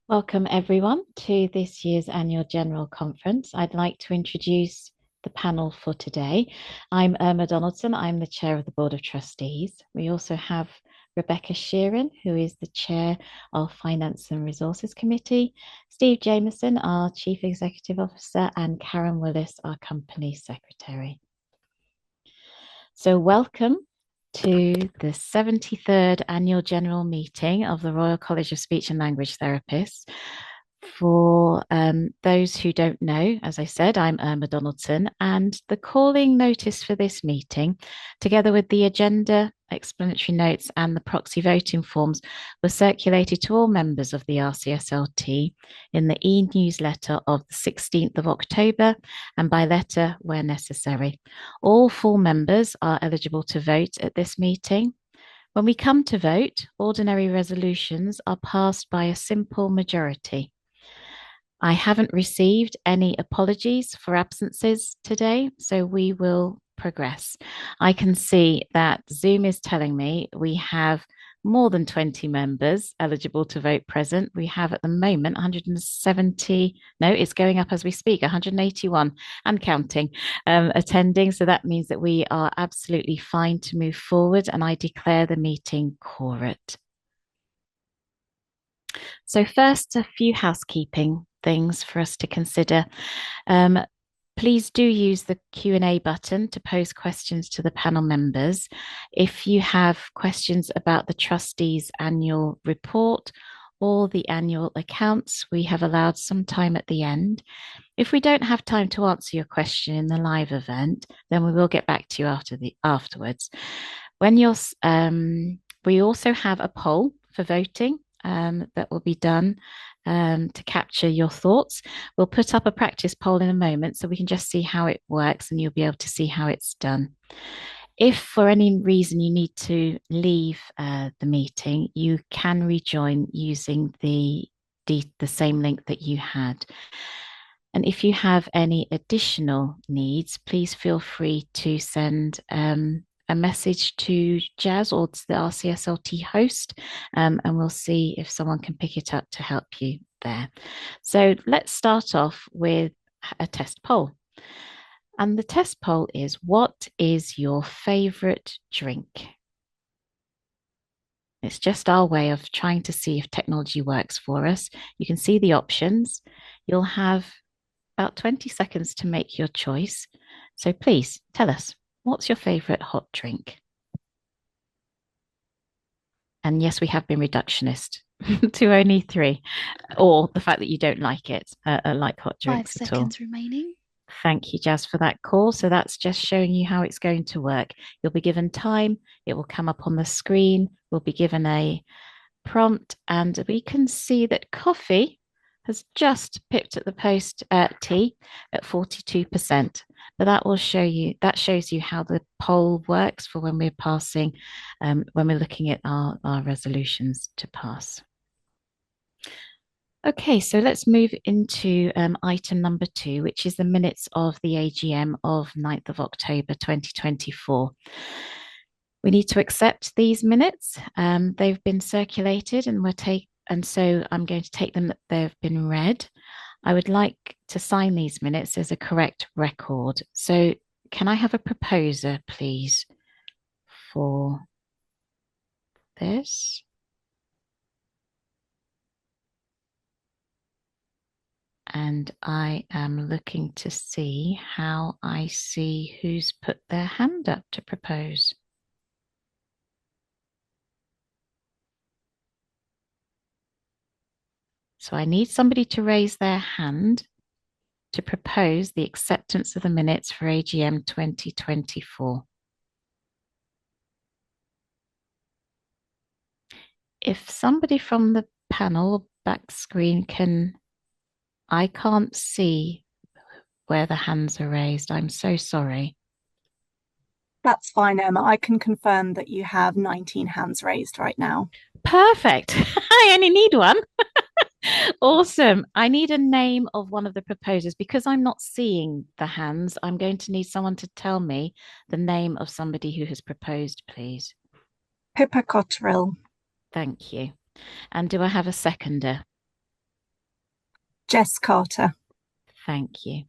Welcome everyone to this year's annual general conference. I'd like to introduce the panel for today. I'm Irma Donaldson. I'm the chair of the Board of Trustees. We also have Rebecca Sheeran, who is the chair of Finance and Resources Committee, Steve Jameson, our Chief Executive Officer, and Karen Willis, our Company Secretary. So welcome to the 73rd Annual General Meeting of the Royal College of Speech and Language Therapists. For those who don't know, as I said, I'm Irma Donaldson, and the calling notice for this meeting, together with the agenda, explanatory notes, and the proxy voting forms, were circulated to all members of the RCSLT in the e-newsletter of the 16th of October and by letter where necessary. All full members are eligible to vote at this meeting. When we come to vote, ordinary resolutions are passed by a simple majority. I haven't received any apologies for absences today, so we will progress. I can see that Zoom is telling me we have more than 20 members eligible to vote present. We have at the moment 170, no, it's going up as we speak, 181 and counting attending. So that means that we are absolutely fine to move forward, and I declare the meeting quorate. So first, a few housekeeping things for us to consider. Please do use the Q&A button to pose questions to the panel members. If you have questions about the trustees' annual report or the annual accounts, we have allowed some time at the end. If we don't have time to answer your question in the live event, then we will get back to you afterwards. We also have a poll for voting that will be done to capture your thoughts. We'll put up a practice poll in a moment so we can just see how it works, and you'll be able to see how it's done. If for any reason you need to leave the meeting, you can rejoin using the same link that you had. And if you have any additional needs, please feel free to send a message to Jazz or to the RCSLT host, and we'll see if someone can pick it up to help you there. So let's start off with a test poll. And the test poll is, what is your favorite drink? It's just our way of trying to see if technology works for us. You can see the options. You'll have about 20 seconds to make your choice. So please tell us, what's your favorite hot drink? And yes, we have been reductionist to only 3, or the fact that you don't like it, like hot drinks at all. 5 seconds remaining. Thank you, Jazz, for that call. So that's just showing you how it's going to work. You'll be given time. It will come up on the screen. We'll be given a prompt, and we can see that coffee has just pipped at the post tea at 42%. But that shows you how the poll works for when we're passing, when we're looking at our resolutions to pass. Okay, so let's move into item number 2, which is the minutes of the AGM of 9th of October 2024. We need to accept these minutes. They've been circulated and so I'm going to take them that they've been read. I would like to sign these minutes as a correct record. So can I have a proposer, please, for this? And I am looking to see how I see who's put their hand up to propose. So I need somebody to raise their hand to propose the acceptance of the minutes for AGM 2024. If somebody from the panel back screen I can't see where the hands are raised. I'm so sorry. That's fine, Emma. I can confirm that you have 19 hands raised right now. Perfect. I only need one. Awesome. I need a name of one of the proposers. Because I'm not seeing the hands, I'm going to need someone to tell me the name of somebody who has proposed, please. Pippa Cotterill. Thank you. And do I have a seconder? Jess Carter. Thank you.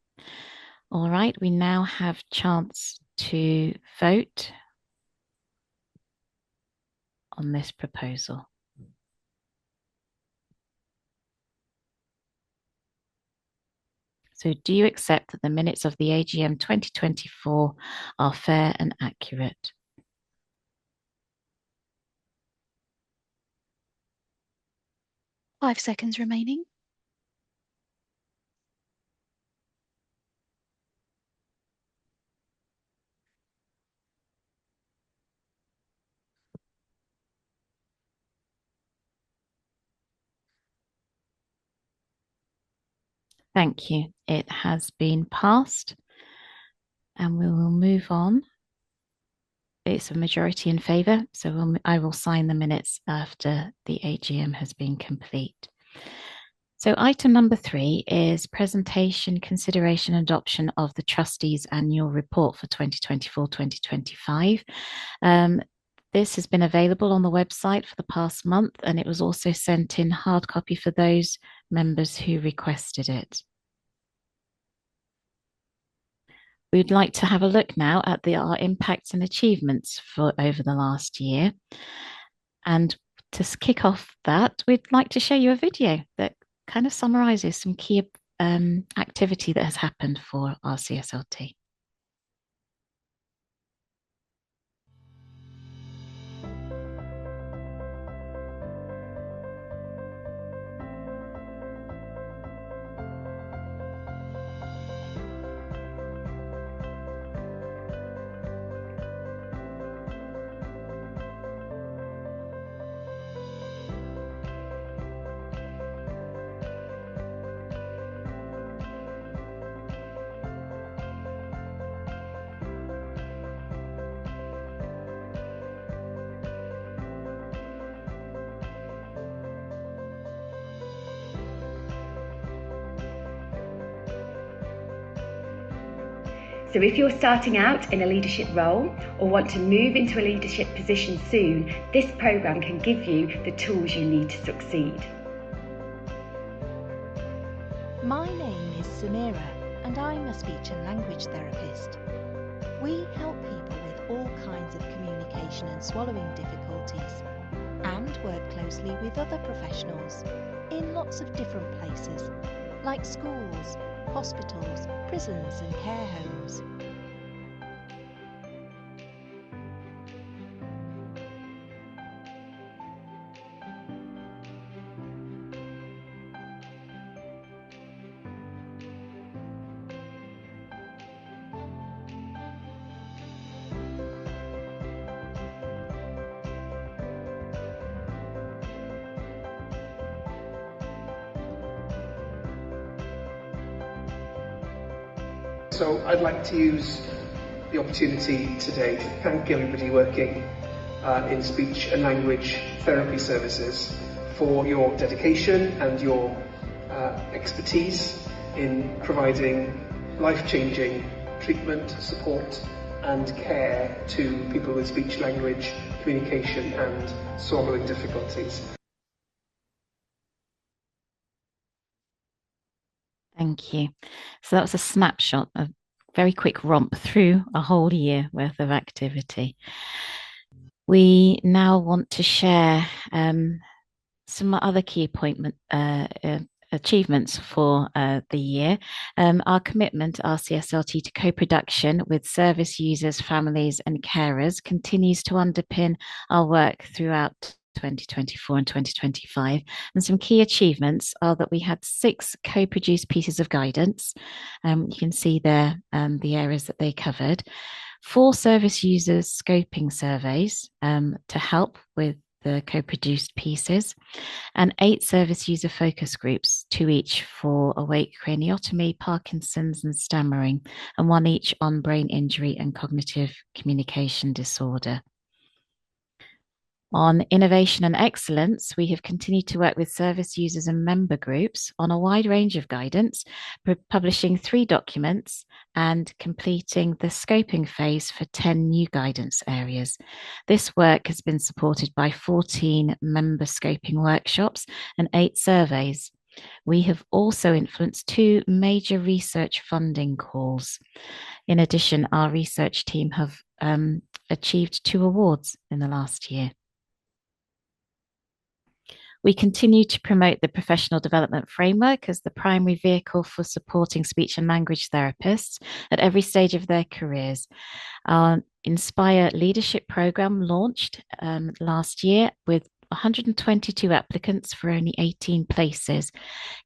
All right, we now have chance to vote on this proposal. So do you accept that the minutes of the AGM 2024 are fair and accurate? Five seconds remaining. Thank you. It has been passed, and we will move on. It's a majority in favour, so I will sign the minutes after the AGM has been complete. So item number 3 is presentation, consideration, and adoption of the trustees' annual report for 2024-2025. This has been available on the website for the past month, and it was also sent in hard copy for those members who requested it. We'd like to have a look now at our impacts and achievements for over the last year. And to kick off that, we'd like to show you a video that kind of summarises some key activity that has happened for RCSLT. So if you're starting out in a leadership role or want to move into a leadership position soon, this programme can give you the tools you need to succeed. My name is Samira and I'm a speech and language therapist. We help people with all kinds of communication and swallowing difficulties and work closely with other professionals in lots of different places, like schools, hospitals, prisons and care homes. So I'd like to use the opportunity today to thank everybody working in speech and language therapy services for your dedication and your expertise in providing life-changing treatment, support and care to people with speech, language, communication and swallowing difficulties. Thank you. So that was a snapshot, a very quick romp through a whole year worth of activity. We now want to share some other key achievements for the year. Our commitment, RCSLT, to co-production with service users, families and carers continues to underpin our work throughout 2024 and 2025. And some key achievements are that we had 6 co-produced pieces of guidance. You can see there the areas that they covered. 4 service users scoping surveys to help with the co-produced pieces, and 8 service user focus groups, 2 each for awake craniotomy, Parkinson's and stammering, and 1 each on brain injury and cognitive communication disorder. On innovation and excellence, we have continued to work with service users and member groups on a wide range of guidance, publishing 3 documents and completing the scoping phase for 10 new guidance areas. This work has been supported by 14 member scoping workshops and 8 surveys. We have also influenced 2 major research funding calls. In addition, our research team have achieved 2 awards in the last year. We continue to promote the professional development framework as the primary vehicle for supporting speech and language therapists at every stage of their careers. Our Inspire Leadership Programme launched last year with 122 applicants for only 18 places.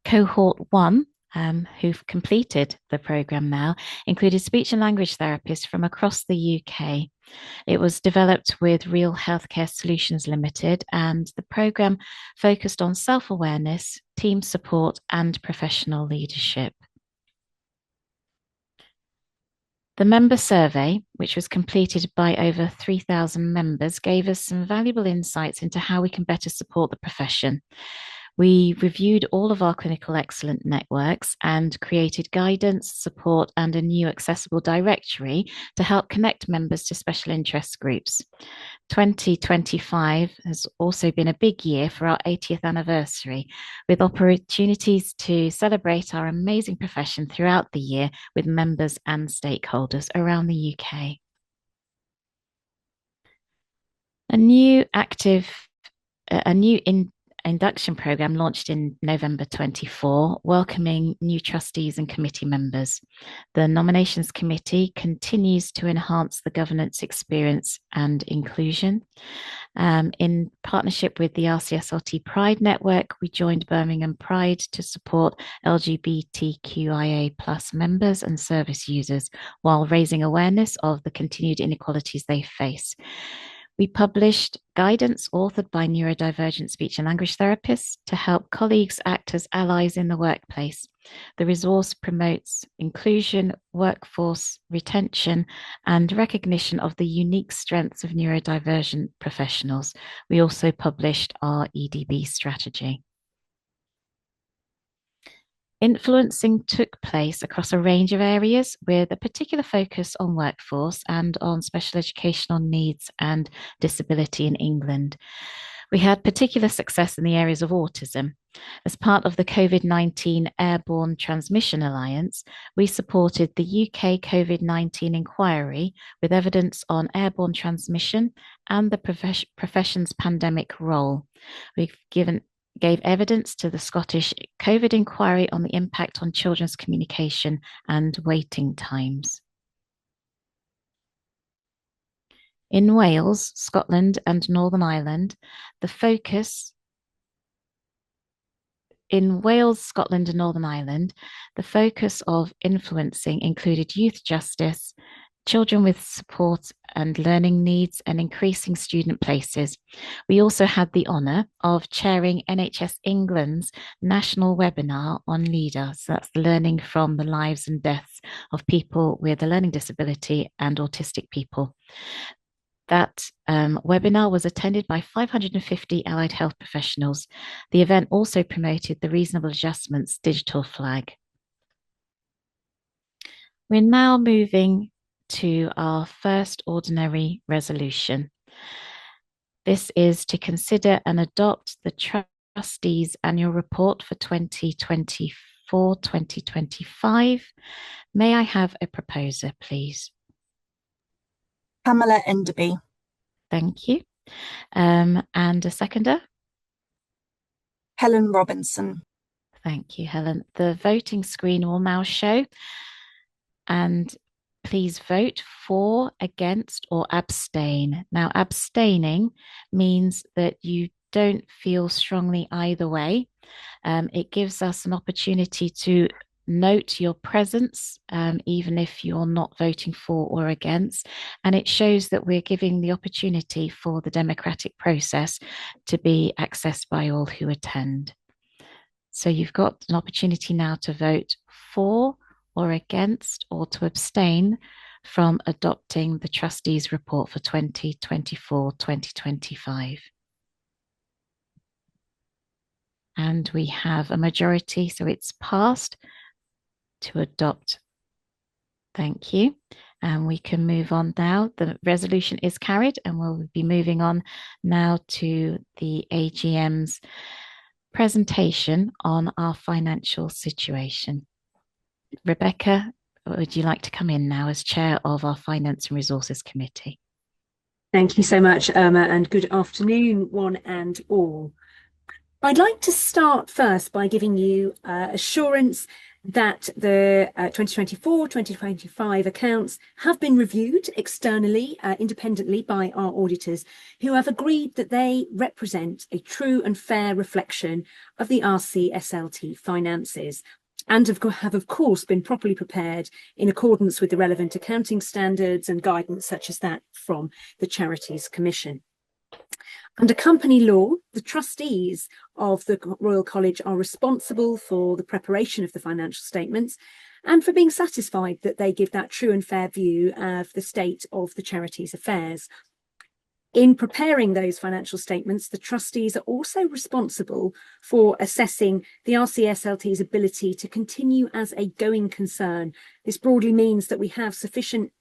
Cohort 1, who've completed the programme now, included speech and language therapists from across the UK. It was developed with Real Healthcare Solutions Limited, and the programme focused on self-awareness, team support, and professional leadership. The member survey, which was completed by over 3,000 members, gave us some valuable insights into how we can better support the profession. We reviewed all of our clinical excellence networks and created guidance, support, and a new accessible directory to help connect members to special interest groups. 2025 has also been a big year for our 80th anniversary, with opportunities to celebrate our amazing profession throughout the year with members and stakeholders around the UK. A new induction programme launched in November 24, welcoming new trustees and committee members. The nominations committee continues to enhance the governance experience and inclusion. In partnership with the RCSLT Pride Network, we joined Birmingham Pride to support LGBTQIA+ members and service users while raising awareness of the continued inequalities they face. We published guidance authored by neurodivergent speech and language therapists to help colleagues act as allies in the workplace. The resource promotes inclusion, workforce retention, and recognition of the unique strengths of neurodivergent professionals. We also published our EDB strategy. Influencing took place across a range of areas with a particular focus on workforce and on special educational needs and disability in England. We had particular success in the areas of autism. As part of the COVID-19 Airborne Transmission Alliance, we supported the UK COVID-19 inquiry with evidence on airborne transmission and the profession's pandemic role. We've gave evidence to the Scottish COVID inquiry on the impact on children's communication and waiting times. In Wales, Scotland, and Northern Ireland, the focus of influencing included youth justice, children with support and learning needs, and increasing student places. We also had the honour of chairing NHS England's national webinar on LEADER, so that's learning from the lives and deaths of people with a learning disability and autistic people. That webinar was attended by 550 allied health professionals. The event also promoted the Reasonable Adjustments digital flag. We're now moving to our first ordinary resolution. This is to consider and adopt the trustees' annual report for 2024-2025. May I have a proposer, please? Pamela Enderby. Thank you. And a seconder? Helen Robinson. Thank you, Helen. The voting screen will now show, and please vote for, against, or abstain. Now, abstaining means that you don't feel strongly either way. It gives us an opportunity to note your presence, even if you're not voting for or against. And it shows that we're giving the opportunity for the democratic process to be accessed by all who attend. So you've got an opportunity now to vote for or against, or to abstain from adopting the trustees' report for 2024-2025. And we have a majority, so it's passed to adopt. Thank you. And we can move on now. The resolution is carried, and we'll be moving on now to the AGM's presentation on our financial situation. Rebecca, would you like to come in now as chair of our Finance and Resources Committee? Thank you so much, Irma, and good afternoon, one and all. I'd like to start first by giving you assurance that the 2024-2025 accounts have been reviewed externally, independently by our auditors, who have agreed that they represent a true and fair reflection of the RCSLT finances, and have of course been properly prepared in accordance with the relevant accounting standards and guidance such as that from the Charities Commission. Under company law, the trustees of the Royal College are responsible for the preparation of the financial statements and for being satisfied that they give that true and fair view of the state of the charity's affairs. In preparing those financial statements, the trustees are also responsible for assessing the RCSLT's ability to continue as a going concern. This broadly means that we have sufficient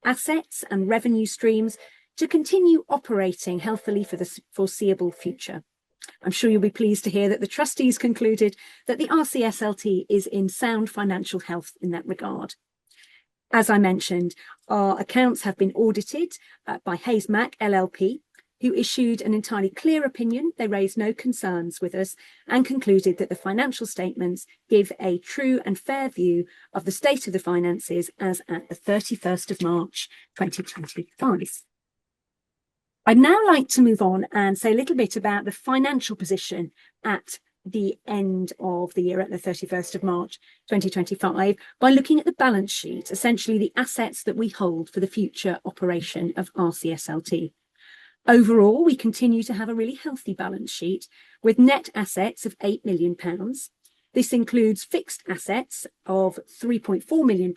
assets and revenue streams to continue operating healthily for the foreseeable future. I'm sure you'll be pleased to hear that the trustees concluded that the RCSLT is in sound financial health in that regard. As I mentioned, our accounts have been audited by Hayes Mack LLP, who issued an entirely clear opinion. They raised no concerns with us and concluded that the financial statements give a true and fair view of the state of the finances as at the 31st of March 2025. I'd now like to move on and say a little bit about the financial position at the end of the year, at the 31st of March 2025, by looking at the balance sheet, essentially the assets that we hold for the future operation of RCSLT. Overall, we continue to have a really healthy balance sheet with net assets of £8 million. This includes fixed assets of £3.4 million,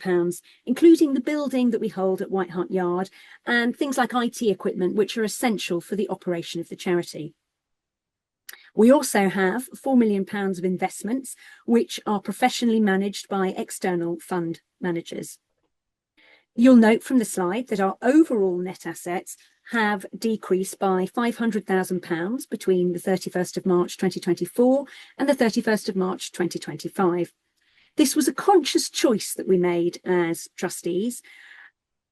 including the building that we hold at White Hart Yard and things like IT equipment, which are essential for the operation of the charity. We also have £4 million of investments, which are professionally managed by external fund managers. You'll note from the slide that our overall net assets have decreased by £500,000 between the 31st of March 2024 and the 31st of March 2025. This was a conscious choice that we made as trustees.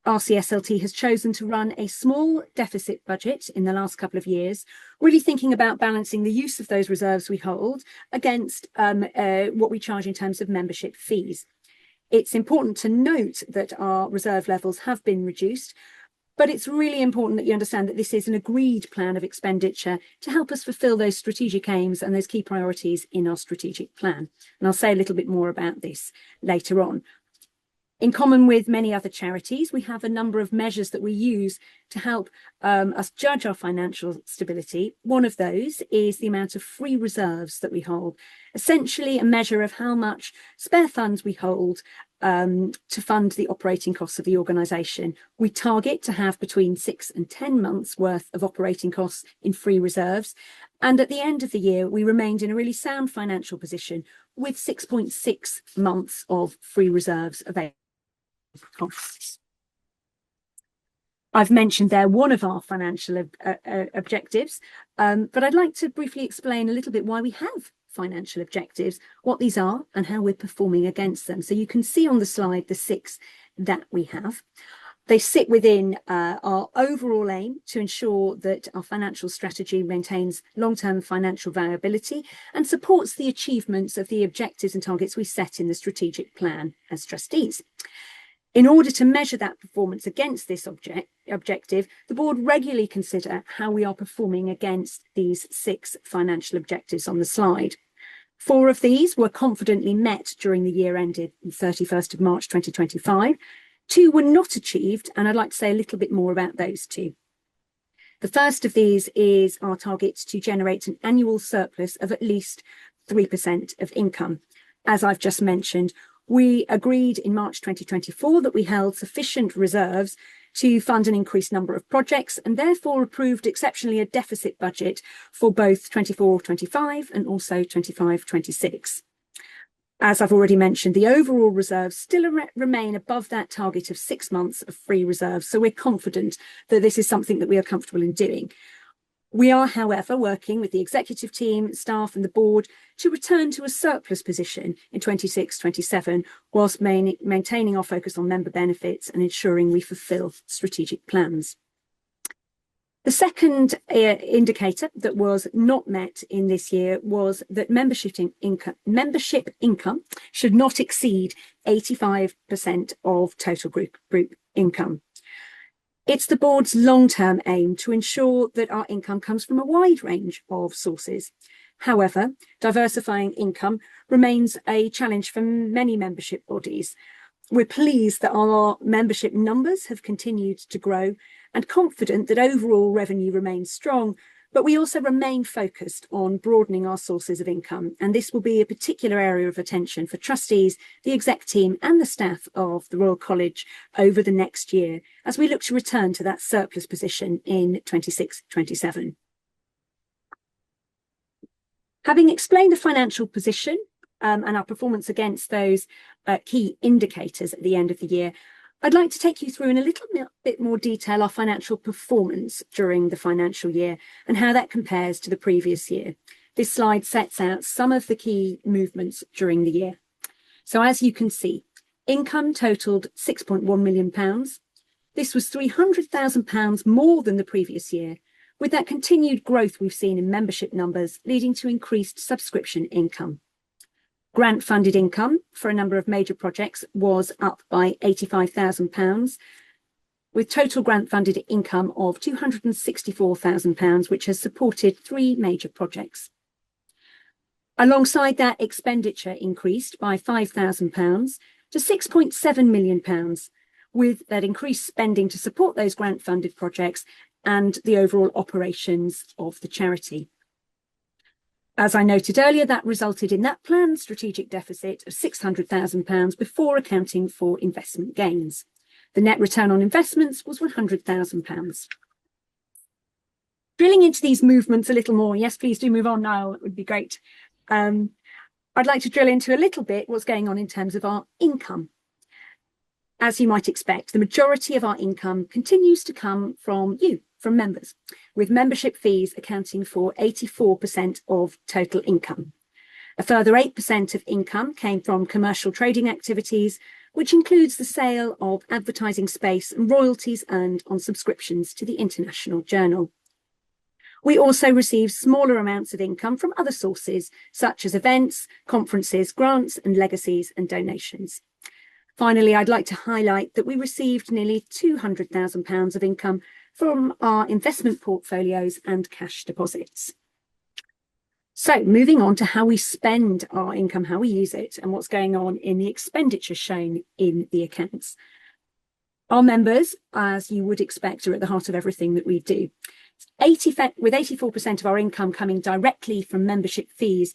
RCSLT has chosen to run a small deficit budget in the last couple of years, really thinking about balancing the use of those reserves we hold against what we charge in terms of membership fees. It's important to note that our reserve levels have been reduced, but it's really important that you understand that this is an agreed plan of expenditure to help us fulfil those strategic aims and those key priorities in our strategic plan. And I'll say a little bit more about this later on. In common with many other charities, we have a number of measures that we use to help us judge our financial stability. One of those is the amount of free reserves that we hold, essentially a measure of how much spare funds we hold to fund the operating costs of the organisation. We target to have between 6 and 10 months worth of operating costs in free reserves. And at the end of the year, we remained in a really sound financial position with 6.6 months of free reserves available. Costs. I've mentioned there one of our financial objectives, but I'd like to briefly explain a little bit why we have financial objectives, what these are and how we're performing against them. So you can see on the slide the 6 that we have. They sit within our overall aim to ensure that our financial strategy maintains long-term financial viability and supports the achievements of the objectives and targets we set in the strategic plan as trustees. In order to measure that performance against this objective, the board regularly consider how we are performing against these 6 financial objectives on the slide. 4 of these were confidently met during the year ended 31st of March 2025. 2 were not achieved, and I'd like to say a little bit more about those 2. The first of these is our target to generate an annual surplus of at least 3% of income. As I've just mentioned, we agreed in March 2024 that we held sufficient reserves to fund an increased number of projects and therefore approved exceptionally a deficit budget for both 24-25 and also 25-26. As I've already mentioned, the overall reserves still remain above that target of 6 months of free reserves, so we're confident that this is something that we are comfortable in doing. We are, however, working with the executive team, staff and the board to return to a surplus position in 26-27, whilst maintaining our focus on member benefits and ensuring we fulfil strategic plans. The second indicator that was not met in this year was that membership income should not exceed 85% of total group income. It's the board's long-term aim to ensure that our income comes from a wide range of sources. However, diversifying income remains a challenge for many membership bodies. We're pleased that our membership numbers have continued to grow and confident that overall revenue remains strong, but we also remain focused on broadening our sources of income, and this will be a particular area of attention for trustees, the exec team and the staff of the Royal College over the next year as we look to return to that surplus position in 26-27. Having explained the financial position and our performance against those key indicators at the end of the year, I'd like to take you through in a little bit more detail our financial performance during the financial year and how that compares to the previous year. This slide sets out some of the key movements during the year. So as you can see, income totalled £6.1 million. This was £300,000 more than the previous year, with that continued growth we've seen in membership numbers leading to increased subscription income. Grant-funded income for a number of major projects was up by £85,000, with total grant-funded income of £264,000, which has supported 3 major projects. Alongside that, expenditure increased by £5,000 to £6.7 million, with that increased spending to support those grant-funded projects and the overall operations of the charity. As I noted earlier, that resulted in that planned strategic deficit of £600,000 before accounting for investment gains. The net return on investments was £100,000. Drilling into these movements a little more, yes, please do move on now, it would be great. I'd like to drill into a little bit what's going on in terms of our income. As you might expect, the majority of our income continues to come from you, from members, with membership fees accounting for 84% of total income. A further 8% of income came from commercial trading activities, which includes the sale of advertising space and royalties earned on subscriptions to the International Journal. We also receive smaller amounts of income from other sources, such as events, conferences, grants and legacies and donations. Finally, I'd like to highlight that we received nearly £200,000 of income from our investment portfolios and cash deposits. So moving on to how we spend our income, how we use it, and what's going on in the expenditure shown in the accounts. Our members, as you would expect, are at the heart of everything that we do. With 84% of our income coming directly from membership fees,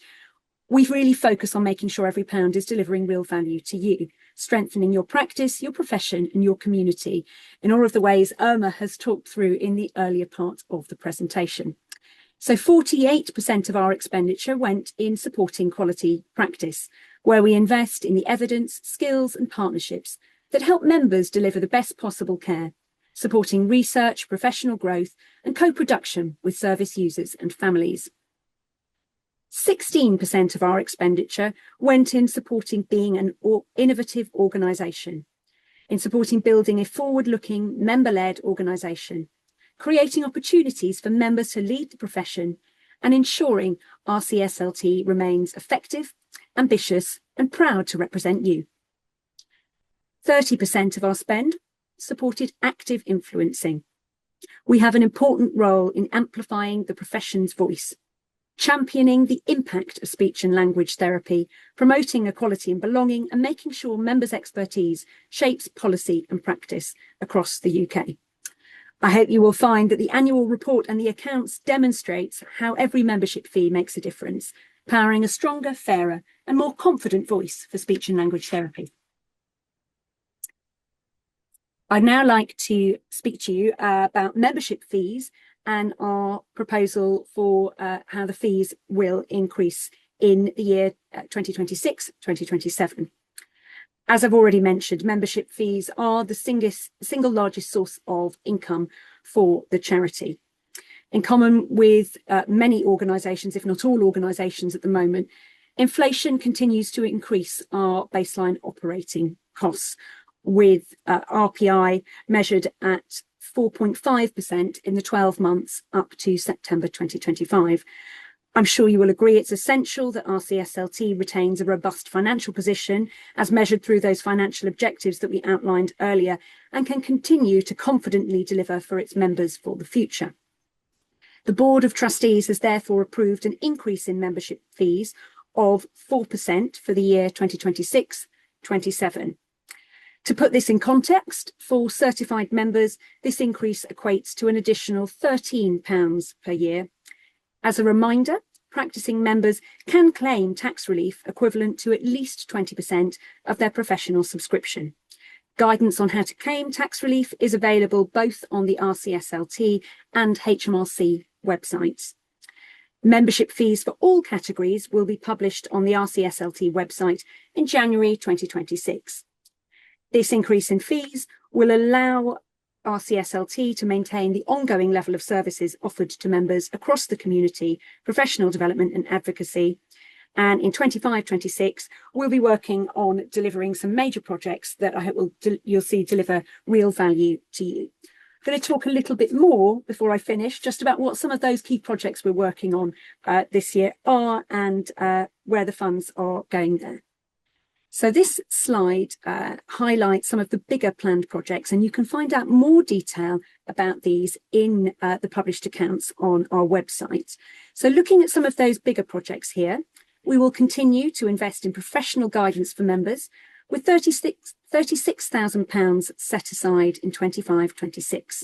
we really focus on making sure every pound is delivering real value to you, strengthening your practice, your profession and your community in all of the ways Irma has talked through in the earlier part of the presentation. So 48% of our expenditure went in supporting quality practice, where we invest in the evidence, skills and partnerships that help members deliver the best possible care, supporting research, professional growth and co-production with service users and families. 16% of our expenditure went in supporting being an innovative organisation, in supporting building a forward-looking, member-led organisation, creating opportunities for members to lead the profession and ensuring RCSLT remains effective, ambitious and proud to represent you. 30% of our spend supported active influencing. We have an important role in amplifying the profession's voice, championing the impact of speech and language therapy, promoting equality and belonging, and making sure members' expertise shapes policy and practice across the UK. I hope you will find that the annual report and the accounts demonstrates how every membership fee makes a difference, powering a stronger, fairer, and more confident voice for speech and language therapy. I'd now like to speak to you about membership fees and our proposal for how the fees will increase in the year 2026-2027. As I've already mentioned, membership fees are the single largest source of income for the charity. In common with many organisations, if not all organisations at the moment, inflation continues to increase our baseline operating costs, with RPI measured at 4.5% in the 12 months up to September 2025. I'm sure you will agree it's essential that RCSLT retains a robust financial position as measured through those financial objectives that we outlined earlier, and can continue to confidently deliver for its members for the future. The Board of Trustees has therefore approved an increase in membership fees of 4% for the year 2026-27. To put this in context, for certified members, this increase equates to an additional £13 per year. As a reminder, practicing members can claim tax relief equivalent to at least 20% of their professional subscription. Guidance on how to claim tax relief is available both on the RCSLT and HMRC websites. Membership fees for all categories will be published on the RCSLT website in January 2026. This increase in fees will allow RCSLT to maintain the ongoing level of services offered to members across the community, professional development and advocacy. And in 25-26, we'll be working on delivering some major projects that I hope you'll see deliver real value to you. I'm going to talk a little bit more before I finish, just about what some of those key projects we're working on this year are, and where the funds are going there. So this slide highlights some of the bigger planned projects, and you can find out more detail about these in the published accounts on our website. So looking at some of those bigger projects here, we will continue to invest in professional guidance for members, with £36,000 set aside in 25-26.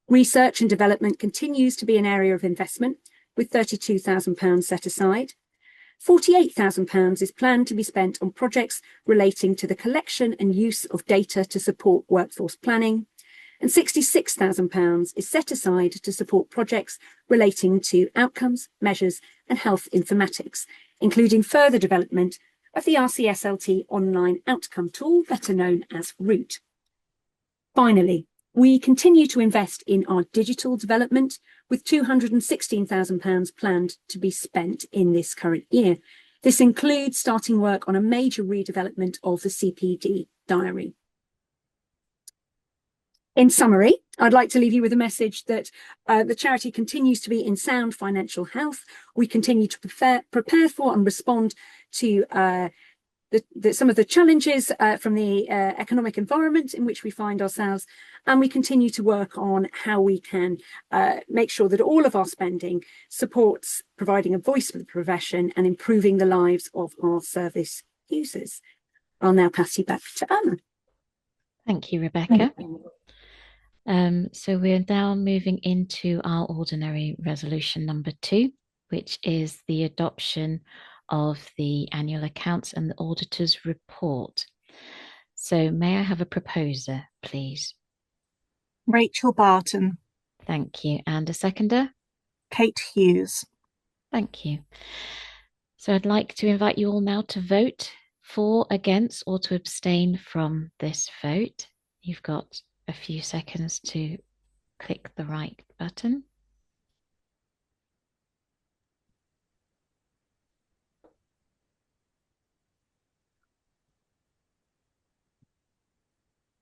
Research and development continues to be an area of investment, with £32,000 set aside. £48,000 is planned to be spent on projects relating to the collection and use of data to support workforce planning, and £66,000 is set aside to support projects relating to outcomes, measures and health informatics, including further development of the RCSLT online outcome tool, better known as ROOT. Finally, we continue to invest in our digital development, with £216,000 planned to be spent in this current year. This includes starting work on a major redevelopment of the CPD diary. In summary, I'd like to leave you with a message that the charity continues to be in sound financial health. We continue to prepare for and respond to some of the challenges from the economic environment in which we find ourselves, and we continue to work on how we can make sure that all of our spending supports providing a voice for the profession and improving the lives of our service users. I'll now pass you back to Anna. Thank you, Rebecca. So we're now moving into our ordinary resolution number 2, which is the adoption of the annual accounts and the auditor's report. So may I have a proposer, please? Rachel Barton. Thank you. And a seconder? Kate Hughes. Thank you. So I'd like to invite you all now to vote for, against, or to abstain from this vote. You've got a few seconds to click the right button.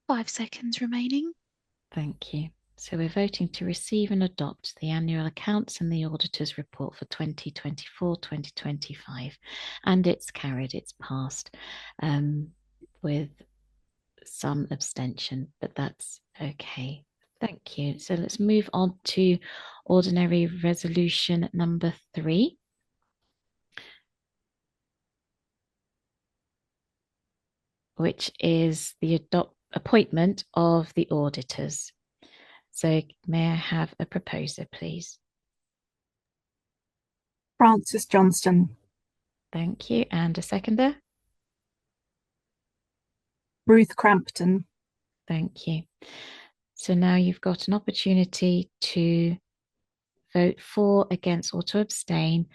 Five seconds remaining. Thank you. So we're voting to receive and adopt the annual accounts and the auditor's report for 2024-2025. And it's carried, it's passed with some abstention, but that's okay. Thank you. So let's move on to ordinary resolution number 3. Which is the appointment of the auditors. So may I have a proposer, please? Frances Johnston. Thank you. And a seconder? Ruth Crampton. Thank you. So now you've got an opportunity to vote for, against, or to abstain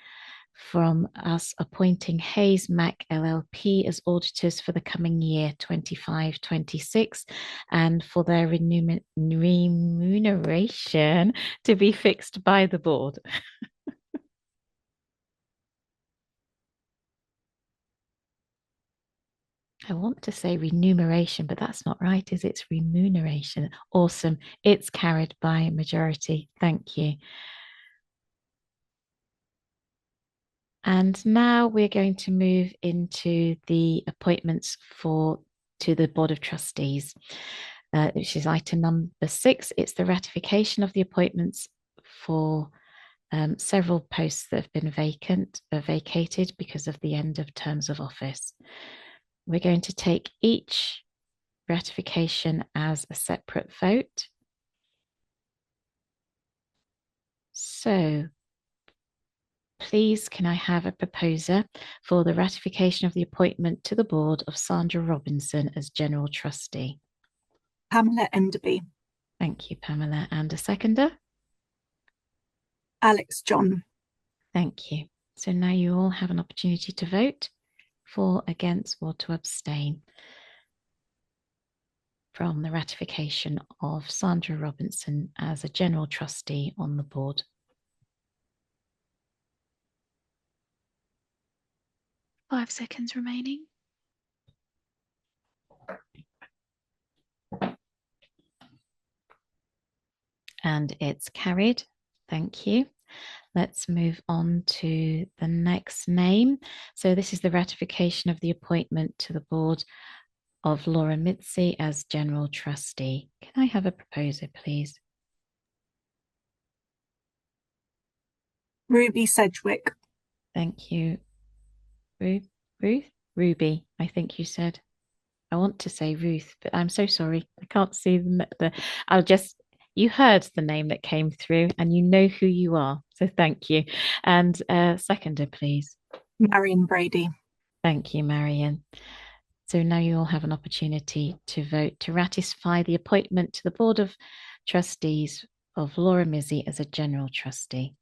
from us appointing Hayes Mac LLP as auditors for the coming year 25-26 and for their remuneration to be fixed by the board. I want to say remuneration, but that's not right, is it? It's remuneration. Awesome. It's carried by majority. Thank you. And now we're going to move into the appointments to the Board of Trustees, which is item number 6. It's the ratification of the appointments for several posts that have been vacated because of the end of terms of office. We're going to take each ratification as a separate vote. So please, can I have a proposer for the ratification of the appointment to the board of Sandra Robinson as General Trustee? Pamela Enderby. Thank you, Pamela. And a seconder? Alex John. Thank you. So now you all have an opportunity to vote for, against, or to abstain from the ratification of Sandra Robinson as a General Trustee on the board. Five seconds remaining. And it's carried. Thank you. Let's move on to the next name. So this is the ratification of the appointment to the board of Laura Mitzi as General Trustee. Can I have a proposer, please? Ruby Sedgwick. Thank you. Ruth? Ruby, I think you said. I want to say Ruth, but I'm so sorry. I can't see you heard the name that came through and you know who you are. So thank you. And seconder, please. Marion Brady. Thank you, Marion. So now you all have an opportunity to vote to ratify the appointment to the Board of Trustees of Laura Mitzi as a General Trustee.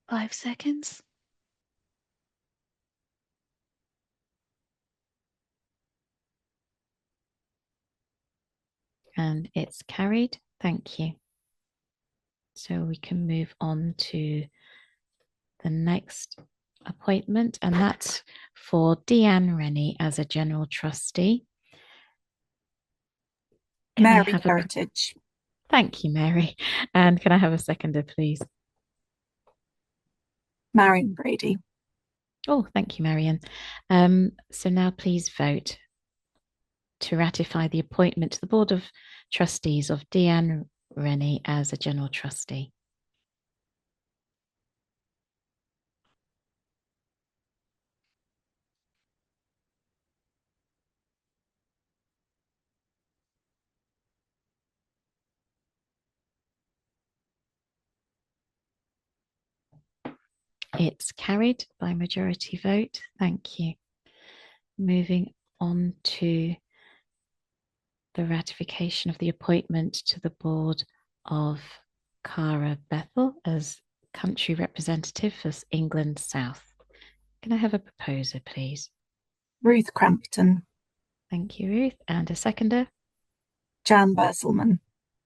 Five seconds. And it's carried. Thank you. So we can move on to the next appointment, and that's for Deanne Rennie as a General Trustee. Mary Heritage. Thank you, Mary. And can I have a seconder, please? Marion Brady. Oh, thank you, Marion. So now please vote to ratify the appointment to the Board of Trustees of Deanne Rennie as a General Trustee. It's carried by majority vote. Thank you. Moving on to the ratification of the appointment to the board of Cara Bethel as country representative for England South. Can I have a proposer, please? Ruth Crampton. Thank you, Ruth. And a seconder? Jan Burselman.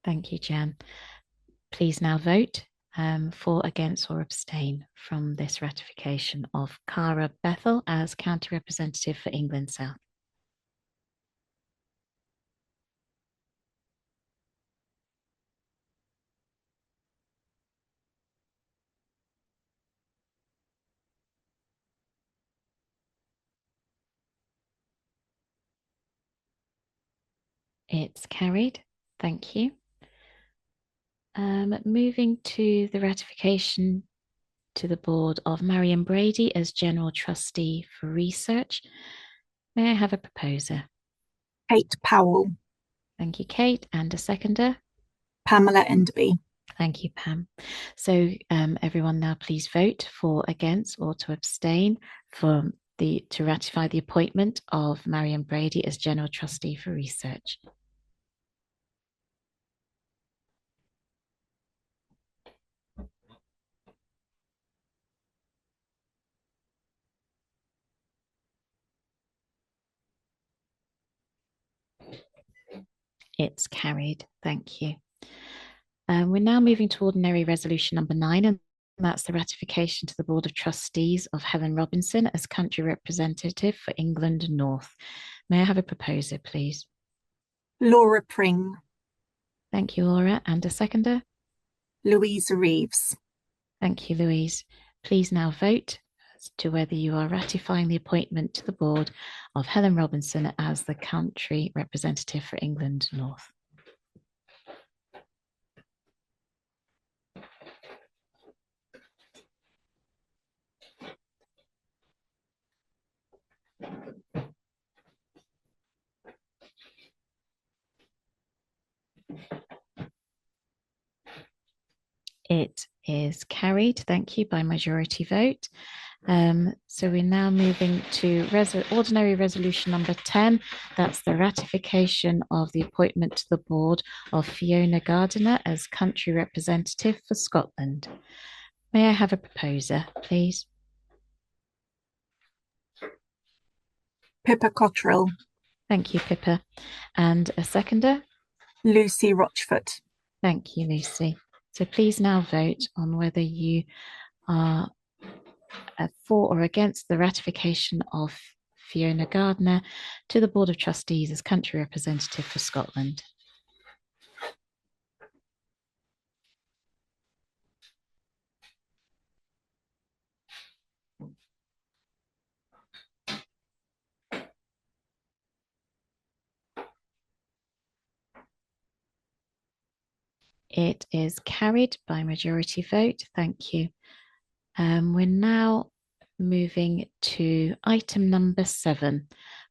Thank you, Jan. Please now vote for, against, or abstain from this ratification of Cara Bethel as county representative for England South. It's carried. Thank you. Moving to the ratification to the board of Marion Brady as General Trustee for Research. May I have a proposer? Kate Powell. Thank you, Kate. And a seconder? Pamela Enderby. Thank you, Pam. So everyone now please vote for, against, or to abstain to ratify the appointment of Marion Brady as General Trustee for Research. It's carried. Thank you. We're now moving to ordinary resolution number 9, and that's the ratification to the Board of Trustees of Helen Robinson as country representative for England North. May I have a proposer, please? Laura Pring. Thank you, Laura. And a seconder? Louise Reeves. Thank you, Louise. Please now vote as to whether you are ratifying the appointment to the board of Helen Robinson as the country representative for England North. It is carried, thank you, by majority vote. So we're now moving to ordinary resolution number 10. That's the ratification of the appointment to the board of Fiona Gardiner as country representative for Scotland. May I have a proposer, please? Pippa Cotterill. Thank you, Pippa. And a seconder? Lucy Rochford. Thank you, Lucy. So please now vote on whether you are for or against the ratification of Fiona Gardiner to the Board of Trustees as country representative for Scotland. It is carried by majority vote. Thank you. We're now moving to item number 7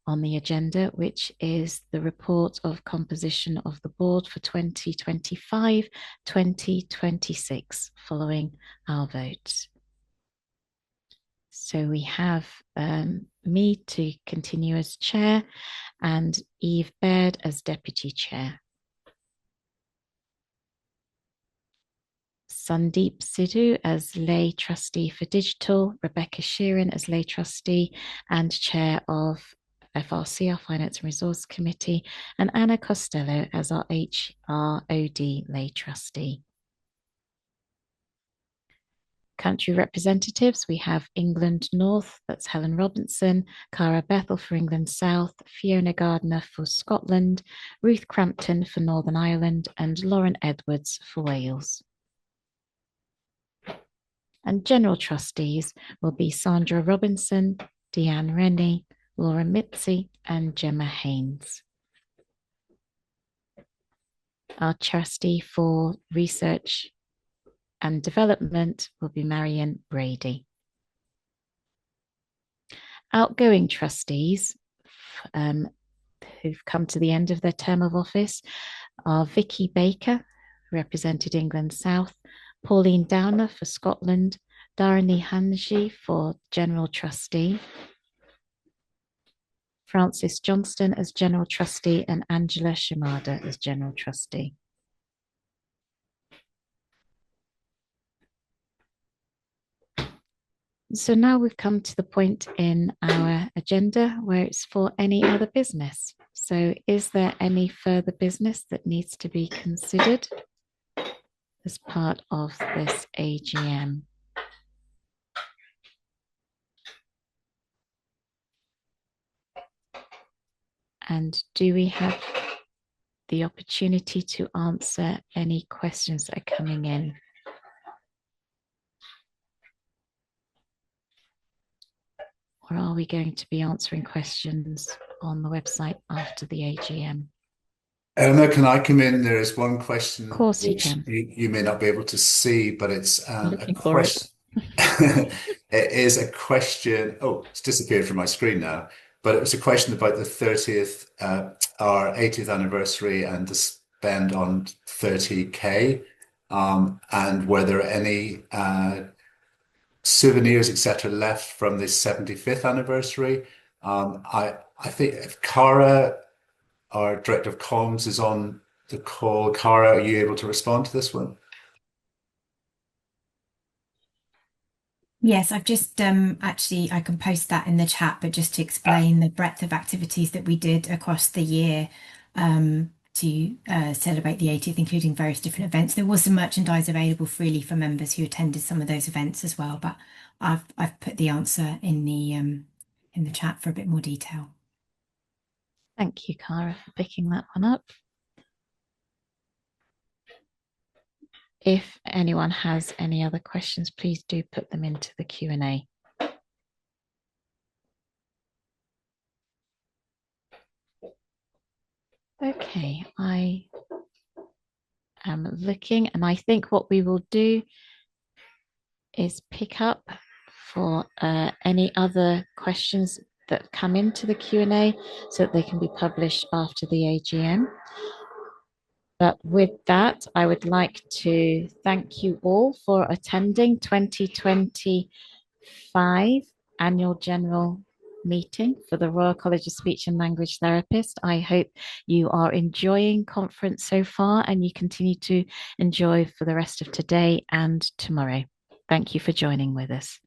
on the agenda, which is the report of composition of the board for 2025-2026 following our votes. So we have me to continue as chair and Eve Baird as deputy chair. Sandeep Sidhu as lay trustee for digital, Rebecca Sheeran as lay trustee and chair of FRC, our Finance and Resource Committee, and Anna Costello as our HROD lay trustee. Country representatives, we have England North, that's Helen Robinson, Cara Bethel for England South, Fiona Gardiner for Scotland, Ruth Crampton for Northern Ireland, and Lauren Edwards for Wales. And general trustees will be Sandra Robinson, Deanne Rennie, Laura Mitzi, and Gemma Haynes. Our trustee for research and development will be Marion Brady. Outgoing trustees who've come to the end of their term of office are Vicky Baker, who represented England South, Pauline Downer for Scotland, Dharani Hanji for General Trustee, Francis Johnston as General Trustee, and Angela Shimada as General Trustee. So now we've come to the point in our agenda where it's for any other business. So is there any further business that needs to be considered as part of this AGM? And do we have the opportunity to answer any questions that are coming in? Or are we going to be answering questions on the website after the AGM? Emma, can I come in? There is one question. Of course you which can. You may not be able to see, but it's Looking a for it. question. It is a question. Oh, it's disappeared from my screen now. But it was a question about the 30th, our 80th anniversary and the spend on 30K, and were there any souvenirs, etc., left from the 75th anniversary? I think if Cara, our Director of Comms, is on the call. Cara, are you able to respond to this one? Yes, I've just actually, I can post that in the chat, but just to explain the breadth of activities that we did across the year, to celebrate the 80th, including various different events. There was some merchandise available freely for members who attended some of those events as well, but I've put the answer in the chat for a bit more detail. Thank you, Cara, for picking that one up. If anyone has any other questions, please do put them into the Q&A. Okay, I am looking, and I think what we will do is pick up for any other questions that come into the Q&A so that they can be published after the AGM. But with that, I would like to thank you all for attending 2025 Annual General Meeting for the Royal College of Speech and Language Therapists. I hope you are enjoying conference so far and you continue to enjoy for the rest of today and tomorrow. Thank you for joining with us.